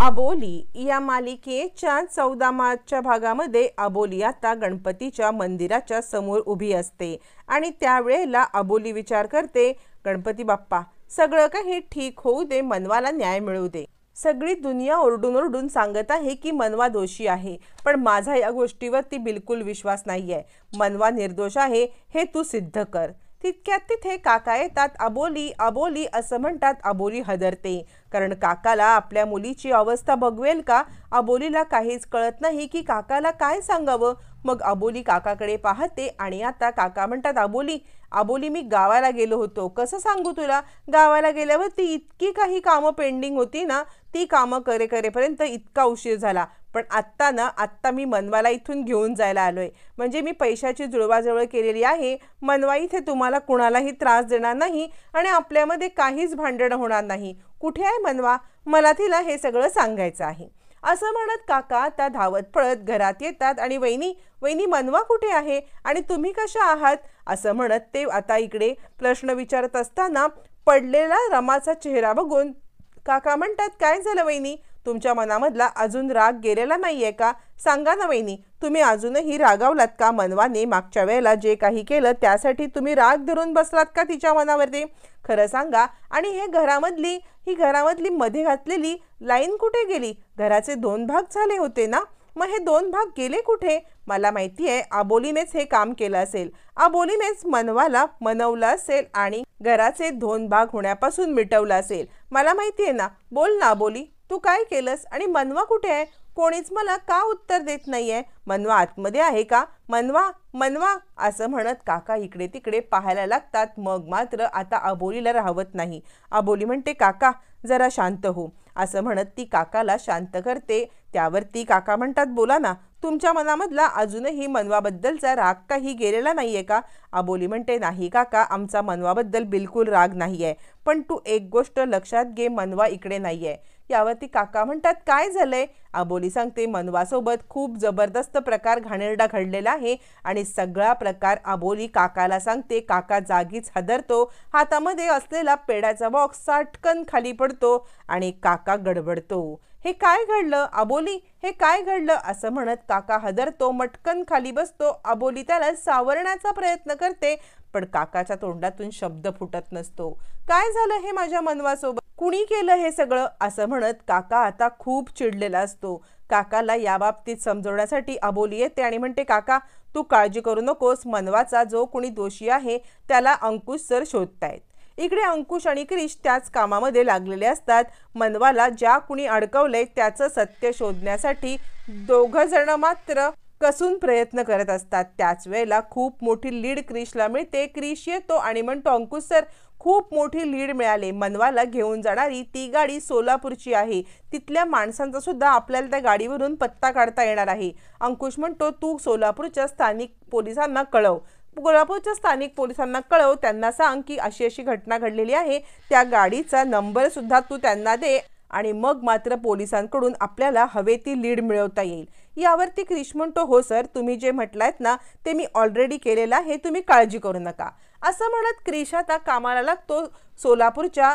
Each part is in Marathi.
अबोली या मालिकेच्या 14 मार्चच्या भागामध्ये अबोली आता गणपतीच्या मंदिराच्या समोर उभी असते आणि त्यावेळेला अबोली विचार करते, गणपती बाप्पा सगळं काही ठीक होऊ दे, मनवाला न्याय मिळू दे. सगळी दुनिया ओरडून ओरडून सांगत आहे की मनवा दोषी आहे, पण माझा या गोष्टीवरती बिलकुल विश्वास नाहीये. मनवा निर्दोष आहे हे तू सिद्ध कर. तितक्यात तिथे काका येतात. अबोली अबोली असं म्हणतात. अबोली हदरते, कारण काकाला आपल्या मुलीची अवस्था बघवेल का. अबोलीला काहीच कळत नाही की काकाला काय सांगावं. मग अबोली काकाकडे पाहते आणि आता काका म्हणतात, अबोली अबोली मी गावाला गेलो होतो. कसं सांगू तुला, गावाला गेल्यावरती इतकी काही कामं पेंडिंग होती ना, ती कामं करेपर्यंत इतका उशीर झाला. पण आत्ता मी मनवाला इथून घेऊन जायला आलोय. म्हणजे मी पैशाची जुळवाजुळव केलेली आहे. मनवा इथे तुम्हाला कुणालाही त्रास देणार नाही आणि आपल्यामध्ये काहीच भांडणं होणार नाही. कुठे आहे मनवा, मला तिला हे सगळं सांगायचं आहे. असं म्हणत काका आता धावत पळत घरात येतात आणि वहिनी वहिनी मनवा कुठे आहे आणि तुम्ही कशा आहात असं म्हणत ते आता इकडे प्रश्न विचारत असताना पडलेला रमाचा चेहरा बघून काका म्हणतात, काय झालं वहिनी, तुमच्या मनामधला अजून राग गेलेला नाहीये का. सांगा ना वहिनी, तुम्ही अजूनही रागावलात का. मनवाने मागच्या वेळेला जे काही केलं त्यासाठी तुम्ही राग धरून बसलात का तिच्या मनावरती, खरं सांगा. आणि ही घरामधली मध्ये घातलेली लाईन कुठे गेली. घराचे 2 भाग झाले होते ना, मग हे 2 भाग गेले कुठे. मला माहिती आहे अबोलीनेच हे काम केलं असेल. अबोलीनेच मनवाला मनवलं असेल आणि घराचे 2 भाग होण्यापासून मिटवलं असेल. मला माहिती आहे ना. बोल ना अबोली, तू काय केलंस आणि मनवा कुठे आहे. कोणीच मला का उत्तर देत नाहीये. मनवा आतमध्ये आहे का. मनवा मनवा असं म्हणत काका इकडे तिकडे पाहायला लागतात. मग मात्र आता अबोलीला राहवत नाही. अबोली म्हणते, काका जरा शांत हो असं म्हणत ती काकाला शांत करते. त्यावरती काका म्हणतात, बोला ना, तुमच्या मनामधला अजूनही मनवाबद्दलचा राग काही गेलेला नाहीये का. अबोली म्हणते, नाही काका, आमचा मनवाबद्दल बिलकुल राग नाहीये. पण तू एक गोष्ट लक्षात घे, मनवा इकडे नाहीये. यावरती काका म्हणतात, काय झालंय. अबोली सांगते, मनवासोबत खूप जबरदस्त प्रकार घाणेरडा घडलेला आहे आणि सगळा प्रकार अबोली काकाला सांगते. काका जागीच हादरतो. हातामध्ये असलेला पेढ्याचा बॉक्स साटकन खाली पडतो आणि काका गडबडतो. हे काय घडलं अबोली, हे काय घडलं असं म्हणत काका हादरतो, मटकन खाली बसतो. अबोली त्याला सावरण्याचा प्रयत्न करते, पण काकाच्या तोंडातून शब्द फुटत नसतो. काय झालं हे माझ्या मनवासोबत, कुणी केलं हे सगळं असं म्हणत काका आता खूप चिडलेला असतो. काकाला या बाबतीत समजवण्यासाठी अबोली येते आणि म्हणते, काका तू काळजी करू नकोस. मनवाचा जो कुणी दोषी आहे त्याला अंकुश सर शोधतायत. इकडे अंकुश आणि क्रिश त्याच कामामध्ये लागलेले असतात. मनवाला ज्या कुणी अडकवलंय त्याचं सत्य शोधण्यासाठी 2 जण मात्र कसून प्रयत्न करत असतात. त्याच वेळेला खूप मोठी लीड क्रिशला मिळते. क्रिश येतो आणि म्हणतो, अंकुश सर खूप मोठी लीड मिळाली. मनवाला घेऊन जाणारी ती गाडी सोलापूरची आहे. तिथल्या माणसांचा सुद्धा आपल्याला त्या गाडीवरून पत्ता काढता येणार आहे. अंकुश म्हणतो, तू सोलापूरच्या स्थानिक पोलिसांना कळव. त्यांना सांग की अशी अशी घटना घडलेली आहे. त्या गाडीचा नंबर सुद्धा तू त्यांना दे आणि मग मात्र पोलिसांकडून आपल्याला हवे ती लीड मिळवता येईल. यावरती क्रिश म्हणतो, हो सर, तुम्ही जे म्हटलायत ना ते मी ऑलरेडी केलेलं आहे, तुम्ही काळजी करू नका. असं म्हणत क्रिश आता कामाला लागतो. सोलापूरच्या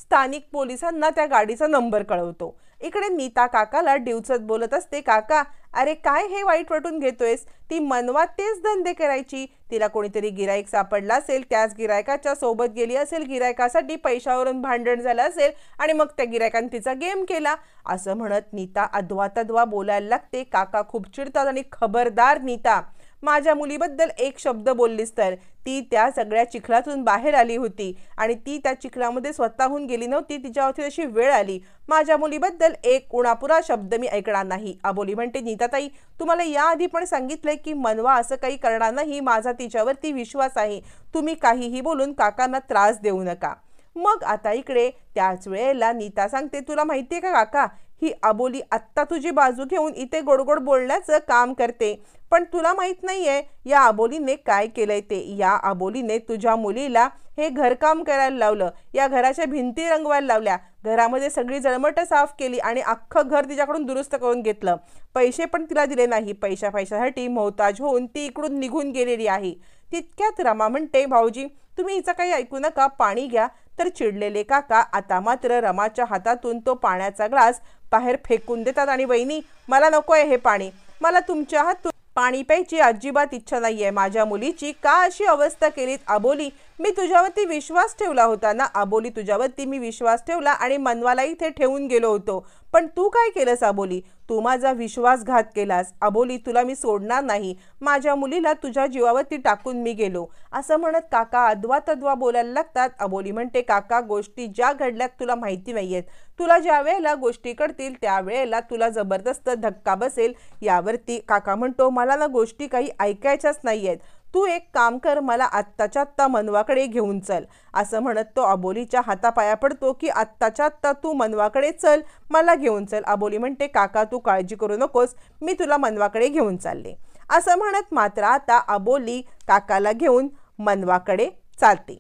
स्थानिक पोलिसांना त्या गाडीचा नंबर कळवतो. इकडे नीता काकाला डिवचत बोलत असते, काका अरे काय हे वाईट वाटून घेतोयस. ती मनवा तेच धंदे करायची. तिला कोणीतरी गिराईक सापडला असेल, त्याच गिरायकाच्या सोबत गेली असेल, गिरायकासाठी पैशावरून भांडण झालं असेल आणि मग त्या गिरायकाने तिचा गेम केला. असं म्हणत नीता अध्वातध्वा बोलायला लागते. काका खूप चिडतात आणि खबरदार नीता, माझ्या मुलीबद्दल एक शब्द बोललीस तर. ती त्या सगळ्या चिखलातून बाहेर आली होती आणि ती त्या चिखलामध्ये स्वतःहून गेली नव्हती. तिच्यावरती अशी वेळ आली. माझ्या मुलीबद्दल एक उणापुरा शब्द मी ऐकणार नाही. अबोली म्हणते, नीताताई तुम्हाला याआधी पण सांगितलंय की मनवा असं काही करणार नाही. माझा तिच्यावरती विश्वास आहे. तुम्ही काहीही बोलून काकांना त्रास देऊ नका. मग आता इकडे त्याच वेळेला नीता सांगते, तुला माहितीये का काका, ही अबोली आत्ता तुझी बाजू घेऊन इथे गोडगोड बोलण्याचं काम करते. पण तुला माहित नाहीये या अबोलीने काय केलंय ते. या अबोलीने तुझ्या मुलीला हे घरकाम करायला लावलं, या घराच्या भिंती रंगवायला लावल्या, घरामध्ये सगळी जळमटं साफ केली आणि अख्खं घर तिच्याकडून दुरुस्त करून घेतलं. पैसे पण तिला दिले नाही. पैशासाठी मोहताज होऊन ती इकडून निघून गेलेली आहे. तितक्यात रमा म्हणते, भाऊजी तुम्ही हिचं काही ऐकू नका, पाणी घ्या. तर चिडलेले काका आता मात्र रमाच्या हातातून तो पाण्याचा ग्लास बाहेर फेकून देतात आणि वहिनी मला नको आहे हे पाणी, मला तुमच्या हातून पाणी प्यायची अजिबात इच्छा नाहीये, माझ्या मुलीची का अशी अवस्था केलीत अबोली, मी तुझ्यावरती विश्वास ठेवला होता ना अबोली, तुझ्यावरती मी विश्वास ठेवला आणि मनवाला इथे ठेवून गेलो होतो, पण तू काय केलंस अबोली, तू माझा विश्वासघात केलास अबोली, तुला मी सोडणार नाही, माझ्या मुलीला तुझ्या जीवावरती टाकून मी गेलो, असं म्हणत काका अद्वा तद्वा बोलायला लागतात. अबोली म्हणते काका गोष्टी ज्या घडल्यात तुला माहिती नाहीयेत, तुला ज्या वेळेला गोष्टी कळतील त्यावेळेला तुला जबरदस्त धक्का बसेल. यावरती काका म्हणतो मला ना गोष्टी काही ऐकायच्याच नाहीयेत, तू एक काम कर, मला आत्ताच्या आत्ता मनवाकडे घेऊन चल, असं म्हणत तो अबोलीच्या हातापाया पडतो की आत्ताच्या आत्ता तू मनवाकडे चल, मला घेऊन चल. अबोली म्हणते काका तू काळजी करू नकोस, मी तुला मनवाकडे घेऊन चालले, असं म्हणत मात्र आता अबोली काकाला घेऊन मनवाकडे चालते.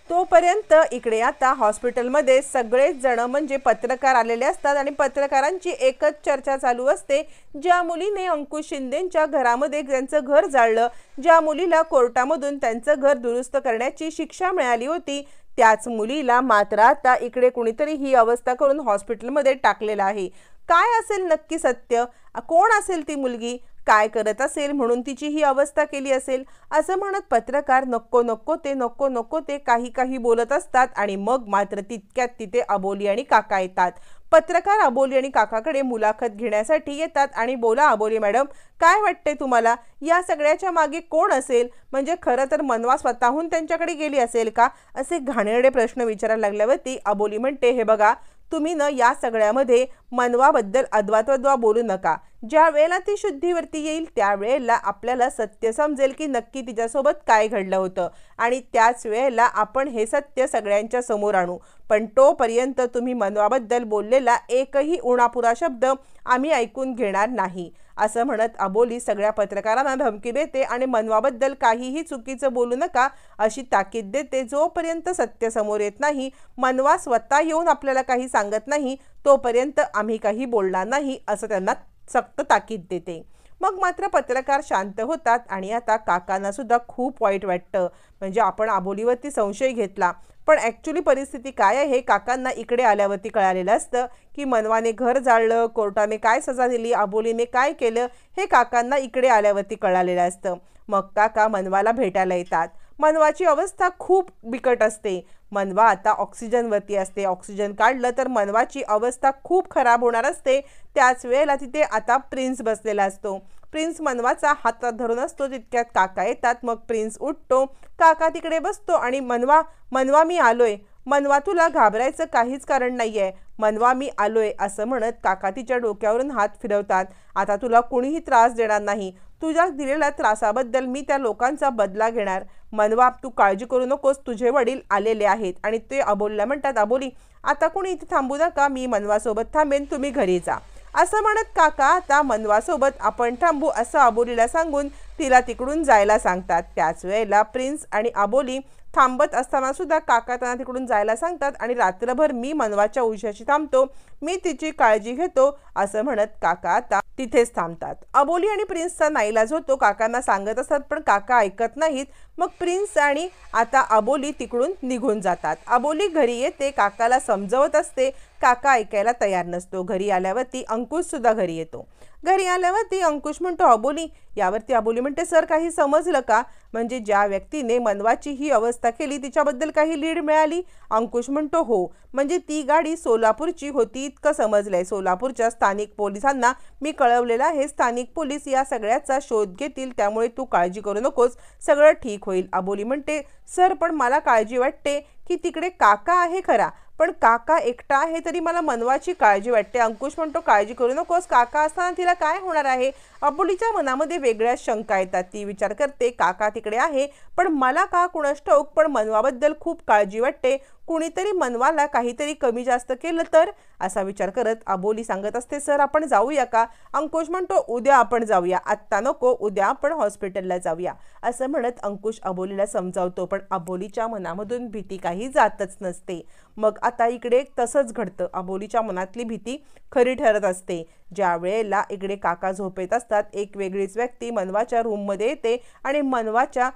तोपर्यंत इकडे आता हॉस्पिटलमध्ये सगळेच जण म्हणजे पत्रकार आलेले असतात आणि पत्रकारांची एकच चर्चा चालू असते. ज्या मुलीने अंकुश शिंदेंच्या घरामध्ये त्यांचं घर जाळलं, ज्या मुलीला कोर्टामधून त्यांचं घर दुरुस्त करण्याची शिक्षा मिळाली होती, त्याच मुलीला मात्र आता इकडे कुणीतरी ही अवस्था करून हॉस्पिटलमध्ये टाकलेलं आहे. काय असेल नक्की सत्य, कोण असेल ती मुलगी, काय करत असेल म्हणून तिची ही अवस्था केली असेल, असं म्हणत पत्रकार नको नको ते नको नको ते काही काही बोलत असतात. आणि मग मात्र तितक्यात तिथे अबोली आणि काका येतात. पत्रकार अबोली आणि काकाकडे मुलाखत घेण्यासाठी येतात आणि बोला अबोली मॅडम, काय वाटते तुम्हाला या सगळ्याच्या मागे कोण असेल, म्हणजे खरं तर मनवा स्वतःहून त्यांच्याकडे गेली असेल का, असे घाणेरडे प्रश्न विचारायला लागल्यावरती अबोली म्हणते हे बघा तुम्ही न या सगळ्यामध्ये मनवाबद्दल अद्वातद्वा बोलू नका, ज्या वेळेला ती शुद्धीवरती येईल त्यावेळेला आपल्याला सत्य समजेल की नक्की तिच्यासोबत काय घडलं होतं आणि त्याच वेळेला आपण हे सत्य सगळ्यांच्या समोर आणू, पण तोपर्यंत तुम्ही मनवाबद्दल बोललेला एकही उणापुरा शब्द आम्ही ऐकून घेणार नाही, असं म्हणत अबोली सगळ्या पत्रकारांना धमकी देते आणि मनवाबद्दल काहीही चुकीचं बोलू नका अशी ताकीद देते. जोपर्यंत सत्य समोर येत नाही, मनवा स्वतः येऊन आपल्याला काही सांगत नाही, तोपर्यंत आम्ही काही बोलणार नाही असं त्यांना सक्त ताकीद देते. मग मात्र पत्रकार शांत होतात आणि आता काकांना सुद्धा खूप वाईट वाटतं, म्हणजे आपण अबोलीवरती संशय घेतला पण ॲक्च्युली परिस्थिती काय आहे हे काकांना इकडे आल्यावरती कळालेलं असतं की मनवाने घर जाळलं, कोर्टाने काय सजा दिली, अबोलीने काय केलं हे काकांना इकडे आल्यावरती कळालेलं असतं. मग काका मनवाला भेटायला येतात. मनवाची अवस्था खूप बिकट असते, मनवा आता ऑक्सिजनवरती असते, ऑक्सिजन काढलं तर मनवाची अवस्था खूप खराब होणार असते. त्याच वेळेला तिथे आता प्रिन्स बसलेला असतो. प्रिन्स मनवाचा हातात धरून असतो. तितक्यात काका येतात. मग प्रिन्स उठतो, काका तिकडे बसतो आणि मनवा मनवा मी आलोय, मनवा तुला घाबरायचं काहीच कारण नाहीये, मनवा मी आलोय असं म्हणत काका तिच्या डोक्यावरून हात फिरवतात. आता तुला कुणीही त्रास देणार नाही, तुझ्या दिलेल्या त्रासाबद्दल मी त्या लोकांचा बदला घेणार, मनवा तू काळजी करू नकोस, तुझे वडील आलेले आहेत. आणि ते अबोलीला म्हणतात अबोली आता कोणी इथे थांबू नका, मी मनवासोबत थांबेन, तुम्ही घरी जा, असं म्हणत काका आता मनवासोबत आपण थांबू असं अबोलीला सांगून तिला तिकडून जायला सांगतात. त्याच वेळेला प्रिन्स आणि अबोली थांबत असताना सुद्धा काका त्यांना तिकडून जायला सांगतात आणि रात्रभर मी मनवाच्या उशाशी थांबतो, मी तिची काळजी घेतो असं म्हणत काका आता तिथेच थांबतात. अबोली आणि प्रिन्सचा नाईलाज होतो, काकांना सांगत असतात पण काका ऐकत नाहीत. मग प्रिन्स आणि आता अबोली तिकडून निघून जातात. अबोली घरी येते, काकाला समजवत असते, काका ऐकायला तयार नसतो. घरी आल्यावरती अंकुश सुद्धा घरी येतो. घरी आल्यावरती अंकुश म्हणतो अबोली, यावरती अबोली म्हणते सर काही समजलं का, म्हणजे ज्या व्यक्तीने मनवाची ही अवस्था केली तिच्याबद्दल काही लीड मिळाली. अंकुश म्हणतो हो, म्हणजे ती गाडी सोलापूरची होती इतकं समजलंय, सोलापूरच्या स्थानिक पोलिसांना मी कळवलेलं आहे, स्थानिक पोलीस या सगळ्याचा शोध घेतील, त्यामुळे तू काळजी करू नकोस, सगळं ठीक होईल. अबोली म्हणते सर पण मला काळजी वाटते की तिकडे काका आहे खरा, पण काका एकटा आहे तरी मला मनवाची काळजी वाटते. अंकुश म्हणतो काळजी करू नकोस, काका असताना तिला काय होणार आहे. अबोलीच्या मनामध्ये वेगळ्याच शंका येतात. ती विचार करते काका तिकडे आहे पण मला का कुणास ठाऊक पण मनवाबद्दल खूप काळजी वाटते, कुणीतरी मनवाला काहीतरी कमी जास्त केलं तर, असा विचार करत अबोली सांगत असते सर आपण जाऊया का. अंकुश म्हणतो उद्या आपण जाऊया, आत्ता नको, उद्या आपण हॉस्पिटलला जाऊया, असं म्हणत अंकुश अबोलीला समजावतो. पण अबोलीच्या मनामधून भीती काही जातच नसते. मग आता इकडे तसंच घडतं, अबोलीच्या मनातली भीती खरी ठरत असते. ज्या वेळेला इकडे काका झोपेत असतात, एक वेगळीच व्यक्ती मनवाच्या रूममध्ये येते आणि मनवाच्या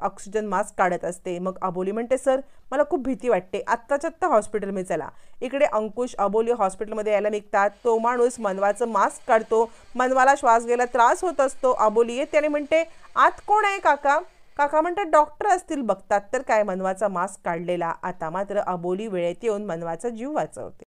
ऑक्सिजन मास्क काढत असते. मग अबोली म्हणते, सर मला खूप भीती वाटते, आत्ताच्या आत्ता हॉस्पिटलमध्ये चला. इकडे अंकुश अबोली हॉस्पिटलमध्ये यायला निघतात. तो माणूस मनवाचं मास्क काढतो. मनवाला श्वास घ्यायला त्रास होत असतो. अबोली येते आणि म्हणते, आत कोण आहे काका? काका म्हणतात, डॉक्टर असतील. बघतात तर काय, मनवाचा मास्क काढलेला. आता मात्र अबोली वेळेत येऊन मनवाचा जीव वाचवते.